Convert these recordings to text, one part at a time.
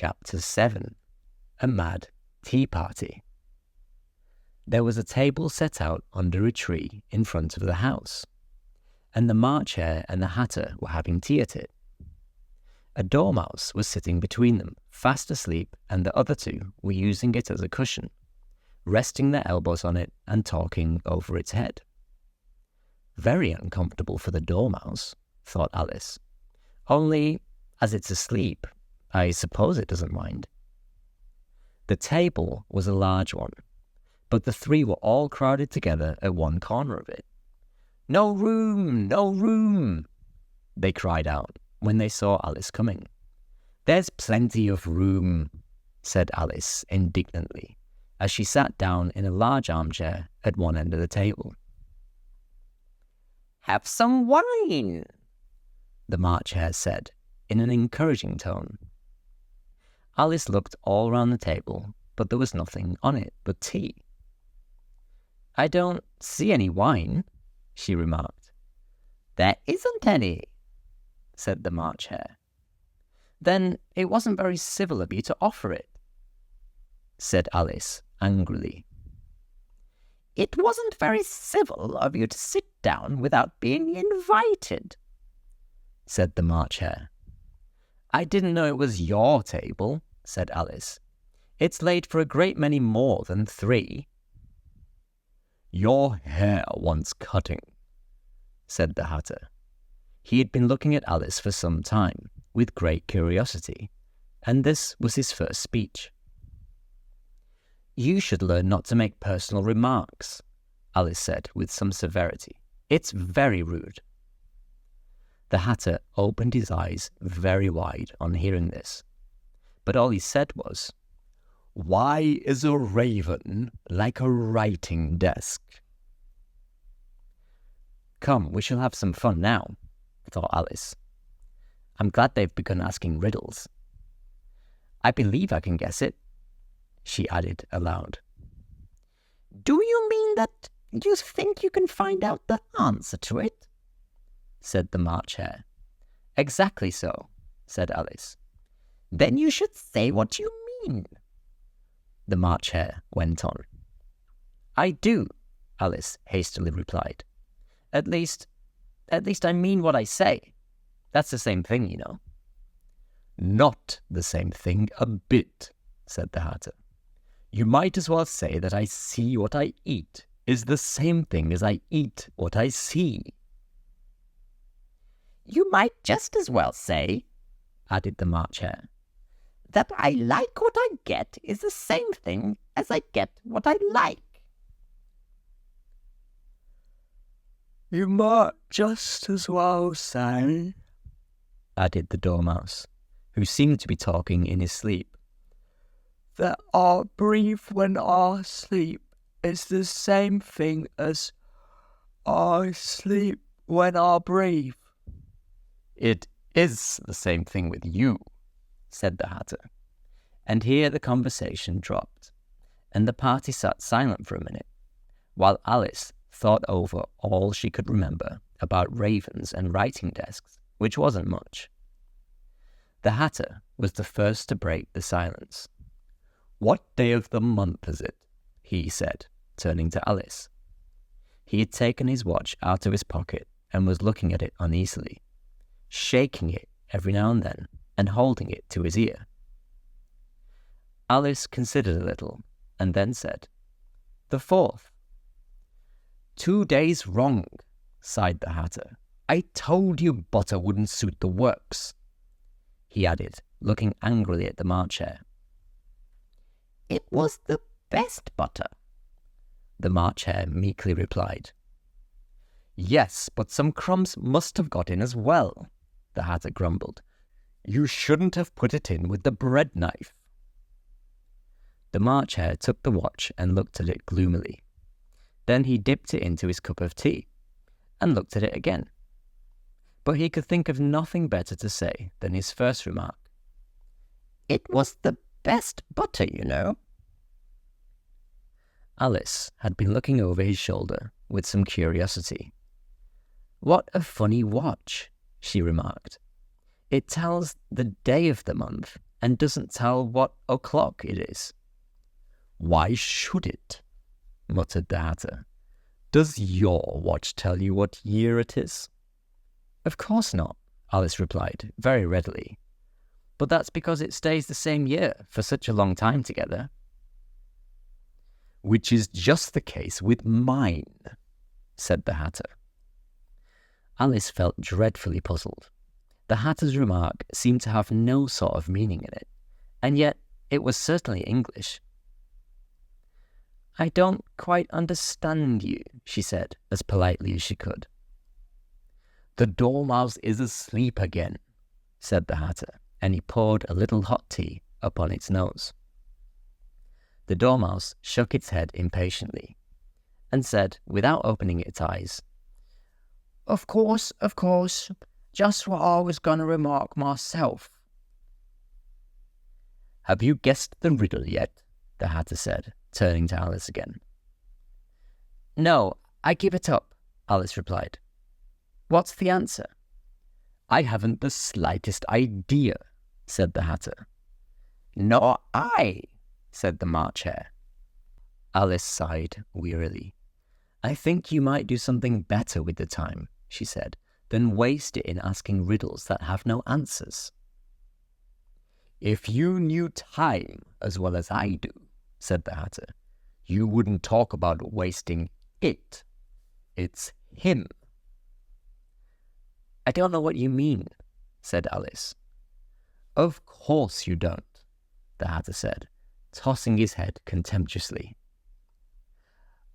Chapter 7. A Mad Tea Party. There was a table set out under a tree in front of the house, and the March Hare and the Hatter were having tea at it. A dormouse was sitting between them, fast asleep, and the other two were using it as a cushion, resting their elbows on it and talking over its head. Very uncomfortable for the dormouse, thought Alice. Only, as it's asleep, I suppose it doesn't mind. The table was a large one, but the three were all crowded together at one corner of it. "No room! No room!" they cried out when they saw Alice coming. "There's plenty of room," said Alice indignantly, as she sat down in a large armchair at one end of the table. "Have some wine," the March Hare said in an encouraging tone. Alice looked all round the table, but there was nothing on it but tea. "I don't see any wine," she remarked. "There isn't any," said the March Hare. "Then it wasn't very civil of you to offer it," said Alice angrily. "It wasn't very civil of you to sit down without being invited," said the March Hare. "I didn't know it was your table," said Alice. "It's laid for a great many more than 3. "Your hair wants cutting," said the Hatter. He had been looking at Alice for some time, with great curiosity, and this was his first speech. "You should learn not to make personal remarks," Alice said with some severity. "It's very rude." The Hatter opened his eyes very wide on hearing this, but all he said was, "Why is a raven like a writing desk?" "Come, we shall have some fun now," thought Alice. "I'm glad they've begun asking riddles. I believe I can guess it," she added aloud. "Do you mean that you think you can find out the answer to it?" said the March Hare. "Exactly so," said Alice. "Then you should say what you mean," the March Hare went on. "I do," Alice hastily replied. At least I mean what I say. That's the same thing, you know." "Not the same thing a bit," said the Hatter. "You might as well say that I see what I eat is the same thing as I eat what I see." "You might just as well say," added the March Hare, "that I like what I get is the same thing as I get what I like." "You might just as well say," added the Dormouse, who seemed to be talking in his sleep, "that I breathe when I sleep is the same thing as I sleep when I breathe." "It is the same thing with you," said the Hatter. And here the conversation dropped, and the party sat silent for a minute, while Alice thought over all she could remember about ravens and writing desks, which wasn't much. The Hatter was the first to break the silence. "What day of the month is it?" he said, turning to Alice. He had taken his watch out of his pocket and was looking at it uneasily, shaking it every now and then and holding it to his ear. Alice considered a little and then said, "The 4th. "2 days wrong," sighed the Hatter. "I told you butter wouldn't suit the works," he added, looking angrily at the March Hare. "It was the best butter," the March Hare meekly replied. "Yes, but some crumbs must have got in as well," the Hatter grumbled. "You shouldn't have put it in with the bread knife." The March Hare took the watch and looked at it gloomily. Then he dipped it into his cup of tea and looked at it again. But he could think of nothing better to say than his first remark. "It was the best butter, you know." Alice had been looking over his shoulder with some curiosity. "What a funny watch," she remarked. "It tells the day of the month and doesn't tell what o'clock it is." "Why should it?" muttered the Hatter. "Does your watch tell you what year it is?" "Of course not," Alice replied, very readily. "But that's because it stays the same year for such a long time together." "Which is just the case with mine," said the Hatter. Alice felt dreadfully puzzled. The Hatter's remark seemed to have no sort of meaning in it, and yet it was certainly English. "I don't quite understand you," she said, as politely as she could. "The Dormouse is asleep again," said the Hatter, and he poured a little hot tea upon its nose. The Dormouse shook its head impatiently, and said, without opening its eyes, Of course, just what I was going to remark myself." "Have you guessed the riddle yet?" the Hatter said, turning to Alice again. "No, I give it up," Alice replied. "What's the answer?" "I haven't the slightest idea," said the Hatter. "Nor I," said the March Hare. Alice sighed wearily. "I think you might do something better with the time," she said, "than waste it in asking riddles that have no answers." "If you knew time as well as I do," said the Hatter, "you wouldn't talk about wasting it. It's him." "I don't know what you mean," said Alice. "Of course you don't," the Hatter said, tossing his head contemptuously.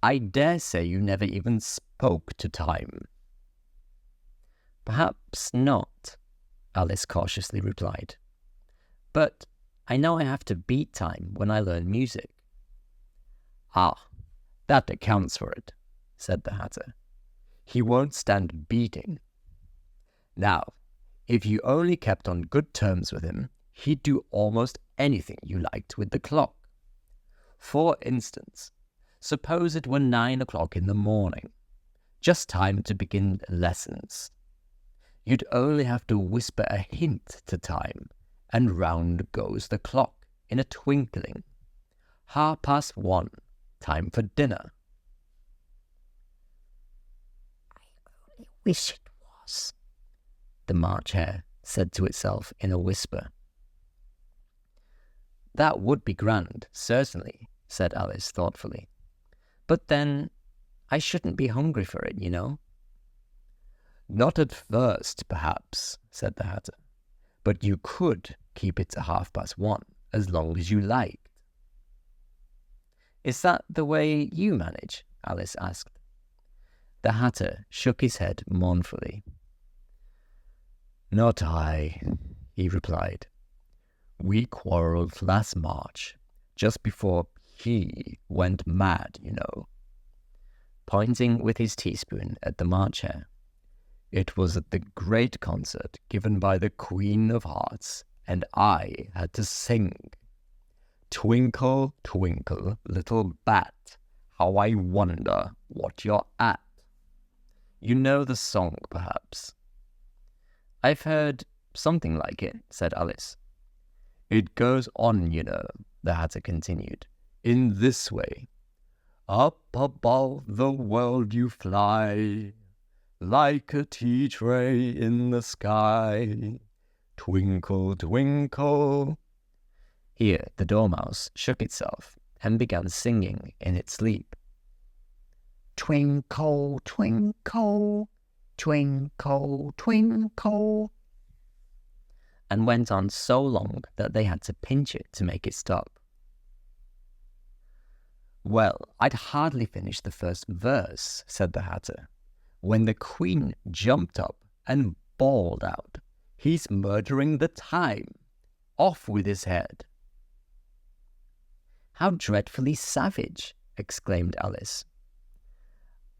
"I dare say you never even spoke to time." "Perhaps not," Alice cautiously replied. "But I know I have to beat time when I learn music." "Ah, that accounts for it," said the Hatter. "He won't stand beating. Now, if you only kept on good terms with him, he'd do almost anything you liked with the clock. For instance, suppose it were 9 o'clock in the morning, just time to begin lessons. You'd only have to whisper a hint to time, and round goes the clock in a twinkling. 1:30, time for dinner." "I only wish it was," the March Hare said to itself in a whisper. "That would be grand, certainly," said Alice thoughtfully. "But then, I shouldn't be hungry for it, you know." "Not at first, perhaps," said the Hatter. "But you could keep it to 1:30 as long as you liked." "Is that the way you manage?" Alice asked. The Hatter shook his head mournfully. "Not I," he replied. "We quarrelled last March, just before he went mad, you know," pointing with his teaspoon at the March Hare. "It was at the great concert given by the Queen of Hearts, and I had to sing. 'Twinkle, twinkle, little bat, how I wonder what you're at.' You know the song, perhaps?" "I've heard something like it," said Alice. "It goes on, you know," the Hatter continued, "in this way. 'Up above the world you fly, like a tea tray in the sky. Twinkle, twinkle.'" Here the Dormouse shook itself and began singing in its sleep. "Twinkle, twinkle, twinkle, twinkle," and went on so long that they had to pinch it to make it stop. "Well, I'd hardly finished the first verse," said the Hatter, "when the Queen jumped up and bawled out, 'He's murdering the time! Off with his head!'" "How dreadfully savage!" exclaimed Alice.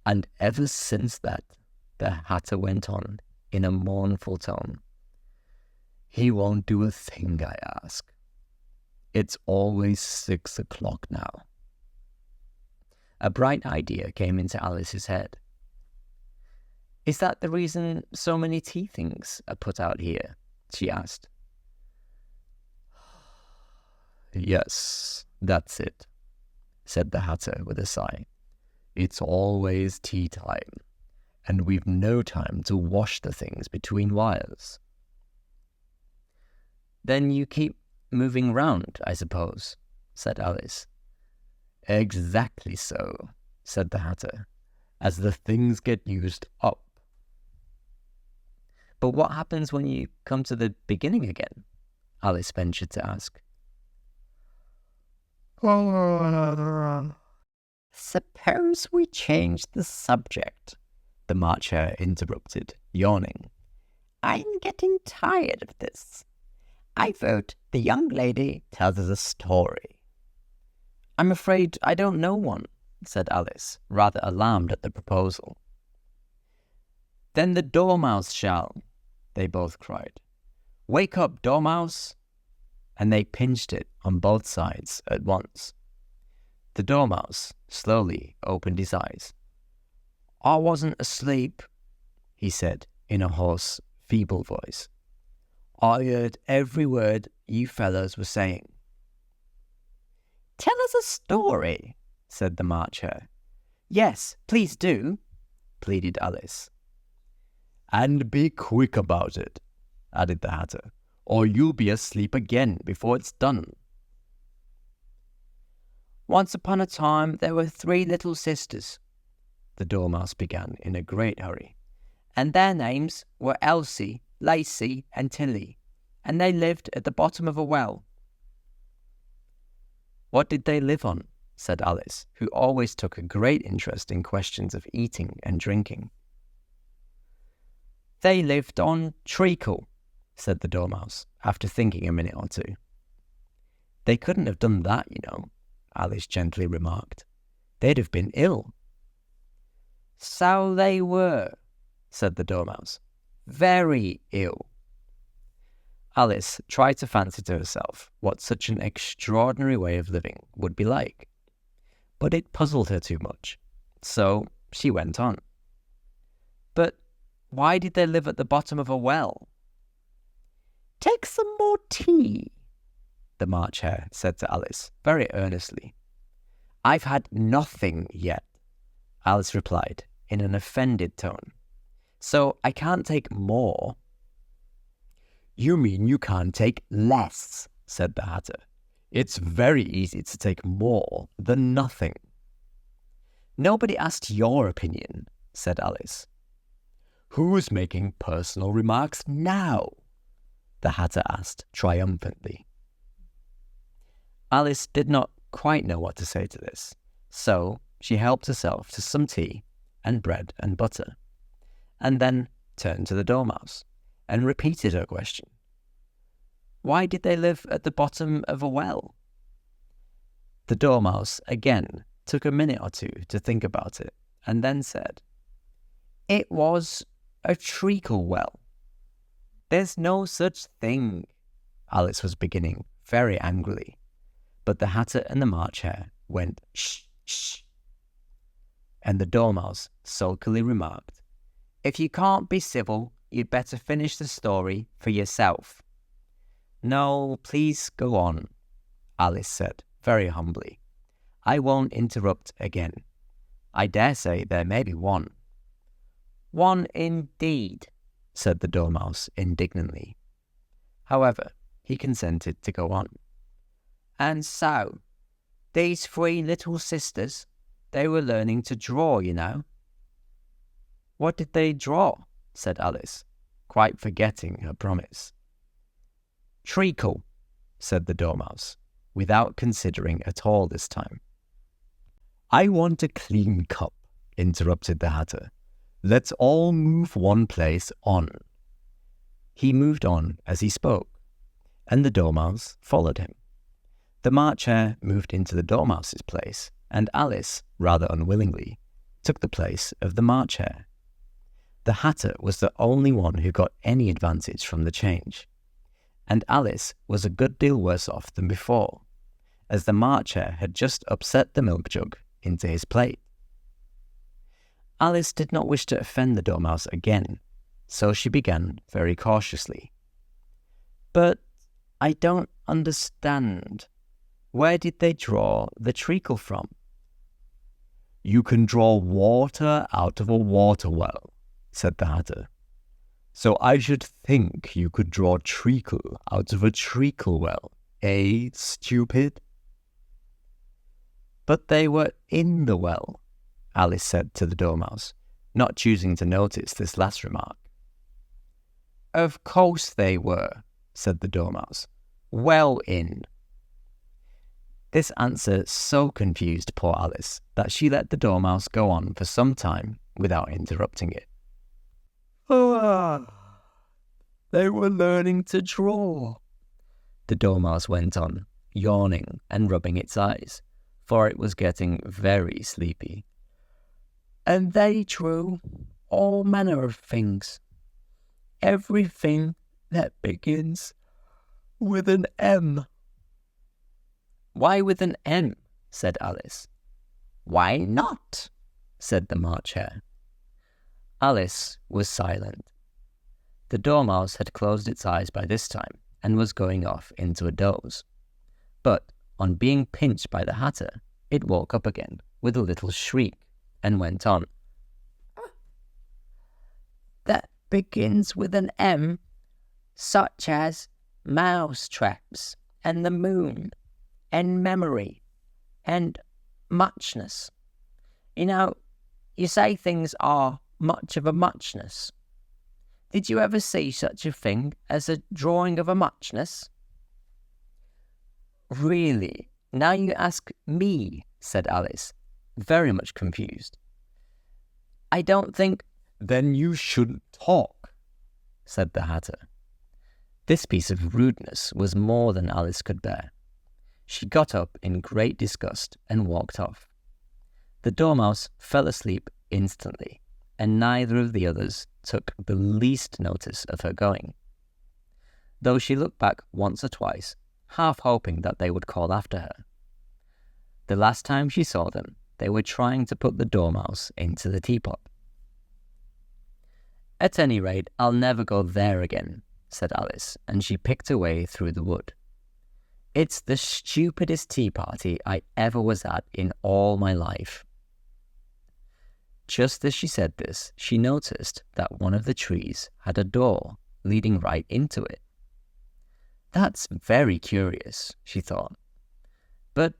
"And ever since that," the Hatter went on in a mournful tone, "he won't do a thing I ask. It's always 6 o'clock now." A bright idea came into Alice's head. "Is that the reason so many tea things are put out here?" she asked. Yes, that's it, said the Hatter with a sigh. It's always tea time, and we've no time to wash the things between wires. Then you keep moving round, I suppose, said Alice. Exactly so, said the Hatter, as the things get used up. But what happens when you come to the beginning again? Alice ventured to ask. Suppose we change the subject, the March Hare interrupted, yawning. I'm getting tired of this. I vote the young lady tells us a story. I'm afraid I don't know one, said Alice, rather alarmed at the proposal. Then the Dormouse shall, they both cried. Wake up, Dormouse! And they pinched it on both sides at once. The Dormouse slowly opened his eyes. I wasn't asleep, he said in a hoarse, feeble voice. I heard every word you fellows were saying. Tell us a story, said the March Hare. Yes, please do, pleaded Alice. And be quick about it, added the Hatter, or you'll be asleep again before it's done. Once upon a time there were 3 little sisters, the Dormouse began in a great hurry, and their names were Elsie, Lacey, and Tilly, and they lived at the bottom of a well. What did they live on? Said Alice, who always took a great interest in questions of eating and drinking. They lived on treacle, said the Dormouse, after thinking a minute or two. They couldn't have done that, you know, Alice gently remarked. They'd have been ill. So they were, said the Dormouse. Very ill. Alice tried to fancy to herself what such an extraordinary way of living would be like, but it puzzled her too much, so she went on. But why did they live at the bottom of a well? Take some more tea, the March Hare said to Alice very earnestly. I've had nothing yet, Alice replied in an offended tone, so I can't take more. You mean you can't take less, said the Hatter. It's very easy to take more than nothing. Nobody asked your opinion, said Alice. Who's making personal remarks now? The Hatter asked triumphantly. Alice did not quite know what to say to this, so she helped herself to some tea and bread and butter, and then turned to the Dormouse and repeated her question. Why did they live at the bottom of a well? The Dormouse again took a minute or two to think about it, and then said, It was a treacle well. There's no such thing, Alice was beginning very angrily, but the Hatter and the March Hare went shh, shh. And the Dormouse sulkily remarked, If you can't be civil, you'd better finish the story for yourself. No, please go on, Alice said very humbly. I won't interrupt again. I dare say there may be one. One indeed, said the Dormouse indignantly. However, he consented to go on. And so, these 3 little sisters, they were learning to draw, you know. What did they draw? Said Alice, quite forgetting her promise. Treacle, said the Dormouse, without considering at all this time. I want a clean cup, interrupted the Hatter. Let's all move one place on. He moved on as he spoke, and the Dormouse followed him. The March Hare moved into the Dormouse's place, and Alice, rather unwillingly, took the place of the March Hare. The Hatter was the only one who got any advantage from the change, and Alice was a good deal worse off than before, as the March Hare had just upset the milk jug into his plate. Alice did not wish to offend the Dormouse again, so she began very cautiously. But I don't understand. Where did they draw the treacle from? You can draw water out of a water well, said the Hatter. So I should think you could draw treacle out of a treacle well, eh, stupid? But they were in the well, Alice said to the Dormouse, not choosing to notice this last remark. Of course they were, said the Dormouse. Well in. This answer so confused poor Alice that she let the Dormouse go on for some time without interrupting it. They were learning to draw, the Dormouse went on, yawning and rubbing its eyes, for it was getting very sleepy. And they drew all manner of things. Everything that begins with an M. Why with an M? Said Alice. Why not? Said the March Hare. Alice was silent. The Dormouse had closed its eyes by this time and was going off into a doze. But on being pinched by the Hatter, it woke up again with a little shriek and went on. That begins with an M, such as mouse traps and the moon and memory and muchness. You know, you say things are much of a muchness. Did you ever see such a thing as a drawing of a muchness? Really? Now you ask me, said Alice, very much confused. I don't think... Then you shouldn't talk, said the Hatter. This piece of rudeness was more than Alice could bear. She got up in great disgust and walked off. The Dormouse fell asleep instantly, and neither of the others took the least notice of her going, though she looked back once or twice, half hoping that they would call after her. The last time she saw them, they were trying to put the Dormouse into the teapot. At any rate, I'll never go there again, said Alice, and she picked her way through the wood. It's the stupidest tea party I ever was at in all my life. Just as she said this, she noticed that one of the trees had a door leading right into it. That's very curious, she thought. But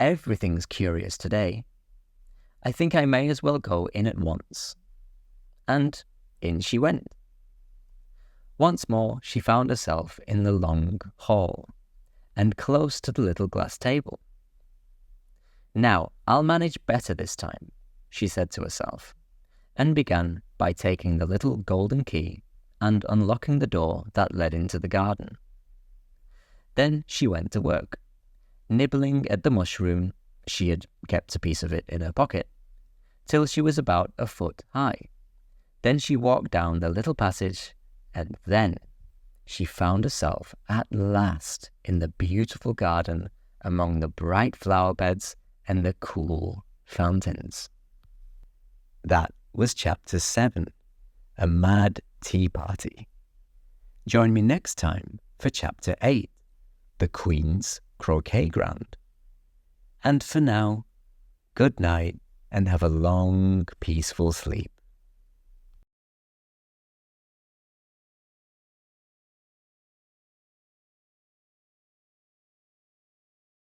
everything's curious today. I think I may as well go in at once. And in she went. Once more she found herself in the long hall, and close to the little glass table. Now I'll manage better this time, she said to herself, and began by taking the little golden key and unlocking the door that led into the garden. Then she went to work, nibbling at the mushroom. She had kept a piece of it in her pocket, till she was about a foot high. Then she walked down the little passage, and then she found herself at last in the beautiful garden among the bright flower beds and the cool fountains. That was Chapter 7, A Mad Tea Party. Join me next time for Chapter 8, The Queen's Croquet Ground. And for now, good night and have a long, peaceful sleep.